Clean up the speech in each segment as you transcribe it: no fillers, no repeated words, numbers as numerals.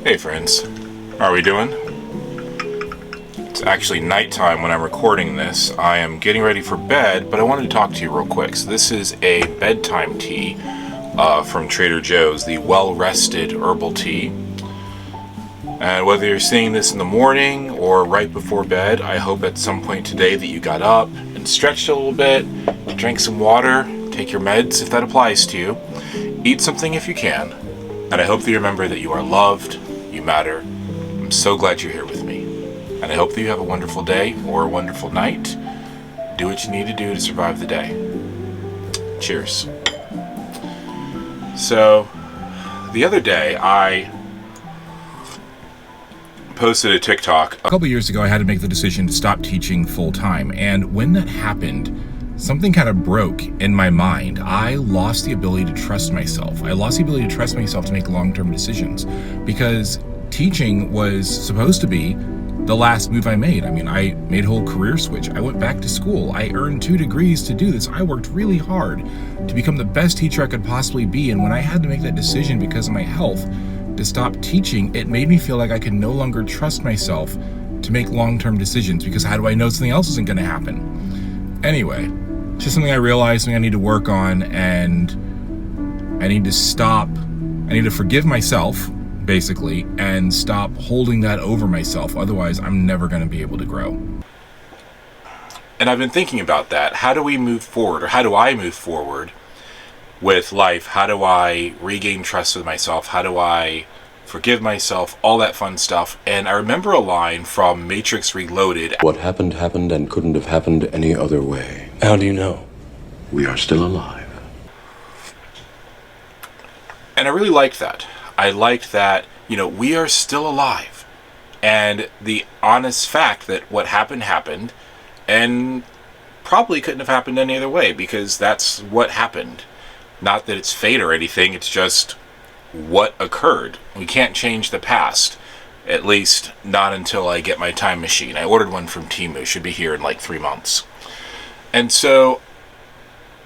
Hey friends, how are we doing? It's actually nighttime when I'm recording this. I am getting ready for bed, but I wanted to talk to you real quick. So this is a bedtime tea from Trader Joe's, the Well-Rested Herbal Tea. And whether you're seeing this in the morning or right before bed, I hope at some point today that you got up and stretched a little bit, drank some water, take your meds if that applies to you, eat something if you can, and I hope that you remember that you are loved, you matter. I'm so glad you're here with me. And I hope that you have a wonderful day or a wonderful night. Do what you need to do to survive the day. Cheers. So, the other day I posted a TikTok. A couple years ago I had to make the decision to stop teaching full time. And when that happened, something kind of broke in my mind. I lost the ability to trust myself. I lost the ability to trust myself to make long-term decisions because teaching was supposed to be the last move I made. I mean, I made a whole career switch. I went back to school. I earned 2 degrees to do this. I worked really hard to become the best teacher I could possibly be. And when I had to make that decision because of my health to stop teaching, it made me feel like I could no longer trust myself to make long-term decisions because how do I know something else isn't going to happen? Anyway, it's just something I realized something I need to work on, and I need to forgive myself, basically, and stop holding that over myself. Otherwise, I'm never going to be able to grow. And I've been thinking about that. How do we move forward, or how do I move forward with life? How do I regain trust with myself? How do I forgive myself? All that fun stuff. And I remember a line from Matrix Reloaded. What happened happened and couldn't have happened any other way. How do you know? We are still alive. And I really liked that. I liked that, we are still alive. And the honest fact that what happened, and probably couldn't have happened any other way, because that's what happened. Not that it's fate or anything, it's just what occurred. We can't change the past. At least not until I get my time machine. I ordered one from Temu, should be here in like 3 months. And so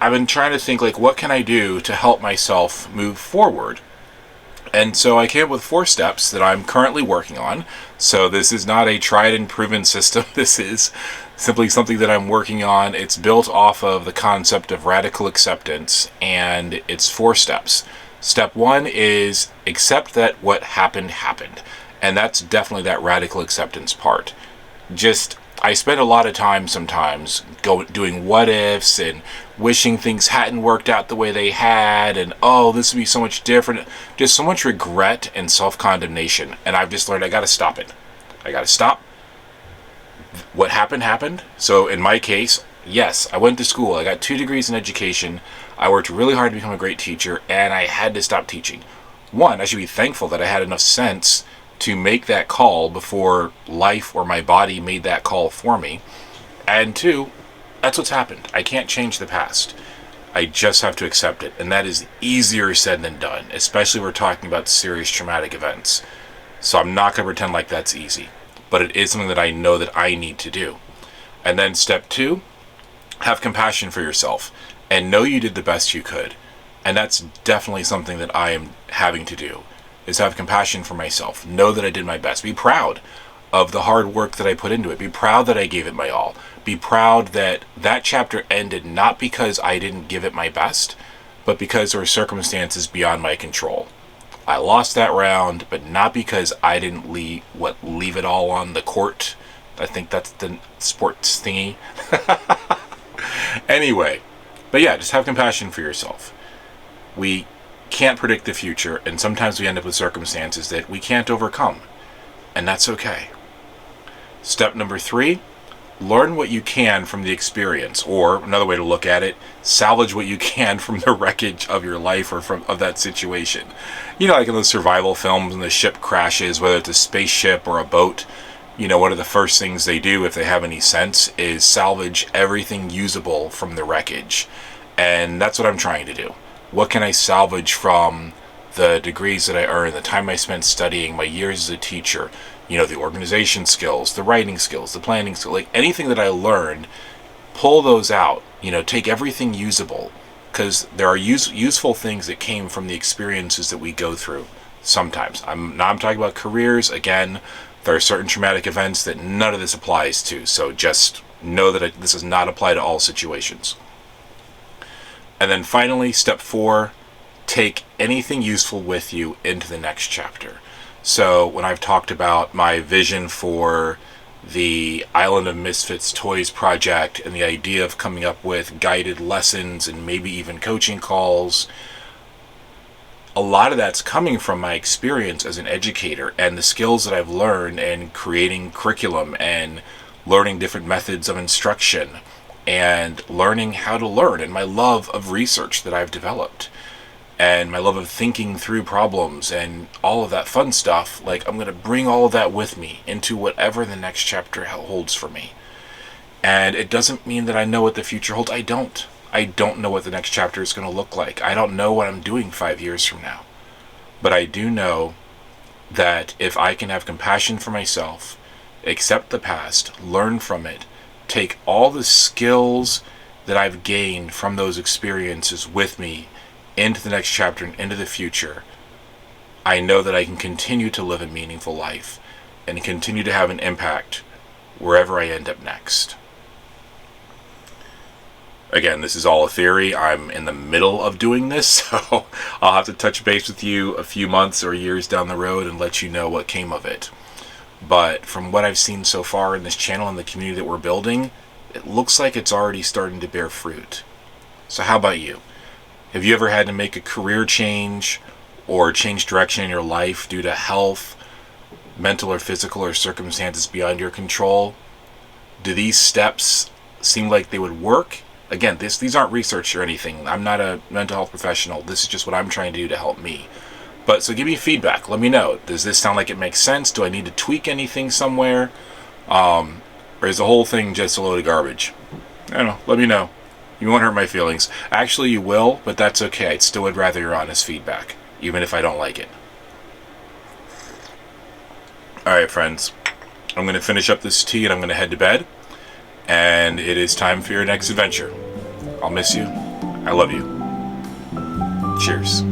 I've been trying to think, what can I do to help myself move forward? And so I came up with 4 steps that I'm currently working on. So this is not a tried and proven system. This is simply something that I'm working on. It's built off of the concept of radical acceptance, and it's 4 steps. Step 1 is accept that what happened. And that's definitely that radical acceptance part. I spend a lot of time sometimes doing what ifs and wishing things hadn't worked out the way they had, and this would be so much different. Just so much regret and self-condemnation. And I've just learned I got to stop it. I got to stop. What happened. So in my case, yes, I went to school. I got 2 degrees in education. I worked really hard to become a great teacher, and I had to stop teaching. 1, I should be thankful that I had enough sense to make that call before life or my body made that call for me. And 2, that's what's happened. I can't change the past. I just have to accept it. And that is easier said than done, especially when we're talking about serious traumatic events. So I'm not going to pretend like that's easy. But it is something that I know that I need to do. And then step 2, have compassion for yourself and know you did the best you could. And that's definitely something that I am having to do, is have compassion for myself. Know that I did my best. Be proud of the hard work that I put into it. Be proud that I gave it my all. Be proud that that chapter ended not because I didn't give it my best, but because there were circumstances beyond my control. I lost that round, but not because I didn't leave it all on the court. I think that's the sports thingy. Anyway, but yeah, just have compassion for yourself. We can't predict the future, and sometimes we end up with circumstances that we can't overcome, and that's okay. Step number 3, learn what you can from the experience, or another way to look at it, salvage what you can from the wreckage of your life or of that situation. Like in those survival films when the ship crashes, whether it's a spaceship or a boat, one of the first things they do, if they have any sense, is salvage everything usable from the wreckage. And that's what I'm trying to do. What can I salvage from the degrees that I earned, the time I spent studying, my years as a teacher, the organization skills, the writing skills, the planning skills, anything that I learned, pull those out, take everything usable, because there are useful things that came from the experiences that we go through Sometimes. I'm talking about careers. Again, there are certain traumatic events that none of this applies to. So just know that this does not apply to all situations. And then finally, step 4, take anything useful with you into the next chapter. So when I've talked about my vision for the Island of Misfits Toys project and the idea of coming up with guided lessons and maybe even coaching calls, a lot of that's coming from my experience as an educator and the skills that I've learned in creating curriculum and learning different methods of instruction and learning how to learn, and my love of research that I've developed and my love of thinking through problems and all of that fun stuff. Like, I'm going to bring all of that with me into whatever the next chapter holds for me. And it doesn't mean that I know what the future holds. I don't know what the next chapter is going to look like. I don't know what I'm doing 5 years from now. But I do know that if I can have compassion for myself, accept the past, learn from it, take all the skills that I've gained from those experiences with me into the next chapter and into the future, I know that I can continue to live a meaningful life and continue to have an impact wherever I end up next. Again, this is all a theory. I'm in the middle of doing this, so I'll have to touch base with you a few months or years down the road and let you know what came of it. But from what I've seen so far in this channel and the community that we're building, it looks like it's already starting to bear fruit. So how about you? Have you ever had to make a career change or change direction in your life due to health, mental or physical, or circumstances beyond your control? Do these steps seem like they would work? Again, these aren't research or anything. I'm not a mental health professional. This is just what I'm trying to do to help me. But so give me feedback. Let me know. Does this sound like it makes sense? Do I need to tweak anything somewhere? Or is the whole thing just a load of garbage? I don't know. Let me know. You won't hurt my feelings. Actually, you will, but that's okay. I still would rather your honest feedback, even if I don't like it. Alright, friends. I'm going to finish up this tea and I'm going to head to bed. And it is time for your next adventure. I'll miss you. I love you. Cheers.